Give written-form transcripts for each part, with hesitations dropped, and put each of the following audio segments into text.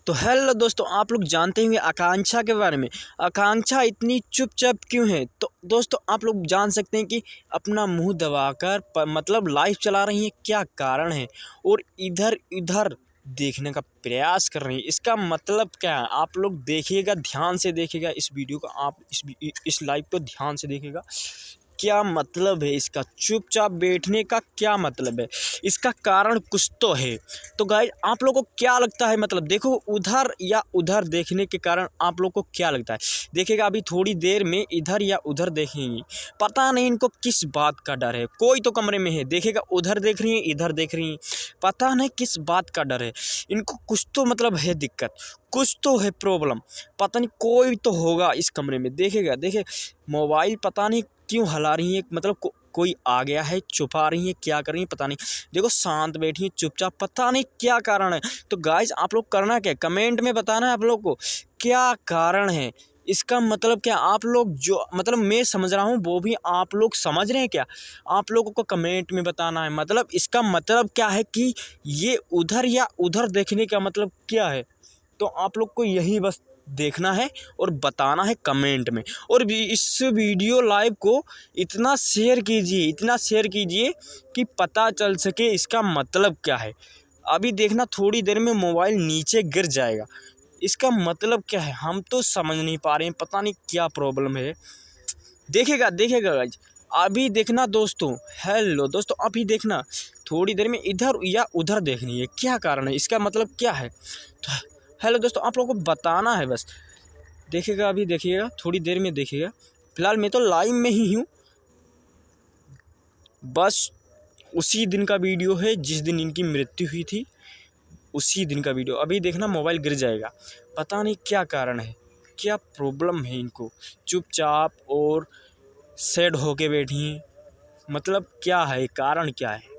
तो हेलो दोस्तों, आप लोग जानते होंगे आकांक्षा के बारे में। आकांक्षा इतनी चुपचाप क्यों है? तो दोस्तों आप लोग जान सकते हैं कि अपना मुंह दबाकर मतलब लाइव चला रही हैं, क्या कारण है, और इधर इधर देखने का प्रयास कर रही हैं। इसका मतलब क्या है? आप लोग देखिएगा, ध्यान से देखिएगा इस वीडियो को, आप इस लाइव को ध्यान से देखिएगा। क्या मतलब है इसका? चुपचाप बैठने का क्या मतलब है? इसका कारण कुछ तो है। तो गाइस आप लोगों को क्या लगता है? मतलब देखो, उधर या उधर देखने के कारण आप लोग को क्या लगता है? देखिएगा, अभी थोड़ी देर में इधर या उधर देखेंगी, पता नहीं इनको किस बात का डर है। कोई तो कमरे में है, देखिएगा उधर देख रही है, इधर देख रही है, पता नहीं किस बात का डर है इनको। कुछ तो मतलब है दिक्कत, कुछ तो है प्रॉब्लम, पता नहीं कोई तो होगा इस कमरे में। देखिएगा, देखिए मोबाइल पता नहीं क्यों हिला रही है, मतलब कोई आ गया है, छुपा रही है, क्या कर रही है पता नहीं। देखो शांत बैठी है चुपचाप, पता नहीं क्या कारण है। तो गाइज आप लोग करना क्या, कमेंट में बताना है आप लोग को क्या कारण है, इसका मतलब क्या। आप लोग जो मतलब मैं समझ रहा हूँ वो भी आप लोग समझ रहे हैं क्या? आप लोगों को कमेंट में बताना है। मतलब इसका मतलब क्या है कि ये उधर या उधर देखने का मतलब क्या है? तो आप लोग को यही बस देखना है और बताना है कमेंट में। और भी इस वीडियो लाइव को इतना शेयर कीजिए, इतना शेयर कीजिए कि पता चल सके इसका मतलब क्या है। अभी देखना थोड़ी देर में मोबाइल नीचे गिर जाएगा। इसका मतलब क्या है हम तो समझ नहीं पा रहे हैं, पता नहीं क्या प्रॉब्लम है। देखिएगा देखिएगा गाइज, अभी देखना दोस्तों। हेलो दोस्तों, अभी देखना थोड़ी देर में इधर या उधर देखनी है, क्या कारण है, इसका मतलब क्या है। तो हेलो दोस्तों, आप लोगों को बताना है बस। देखिएगा, अभी देखिएगा, थोड़ी देर में देखिएगा। फिलहाल मैं तो लाइव में ही हूँ। बस उसी दिन का वीडियो है जिस दिन इनकी मृत्यु हुई थी, उसी दिन का वीडियो। अभी देखना मोबाइल गिर जाएगा, पता नहीं क्या कारण है, क्या प्रॉब्लम है इनको। चुपचाप और सैड होके बैठी हैं, मतलब क्या है, कारण क्या है?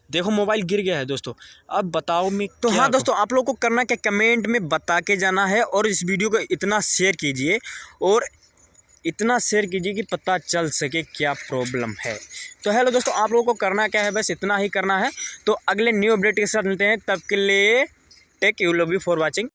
देखो मोबाइल गिर गया है दोस्तों, अब बताओ मैं तो हाँ दोस्तों, आप लोग को करना क्या, कमेंट में बता के जाना है और इस वीडियो को इतना शेयर कीजिए, और इतना शेयर कीजिए कि पता चल सके क्या प्रॉब्लम है। तो हेलो दोस्तों, आप लोगों को करना क्या है, बस इतना ही करना है। तो अगले न्यू अपडेट के साथ मिलते हैं, तब के लिए take you, love you for watching.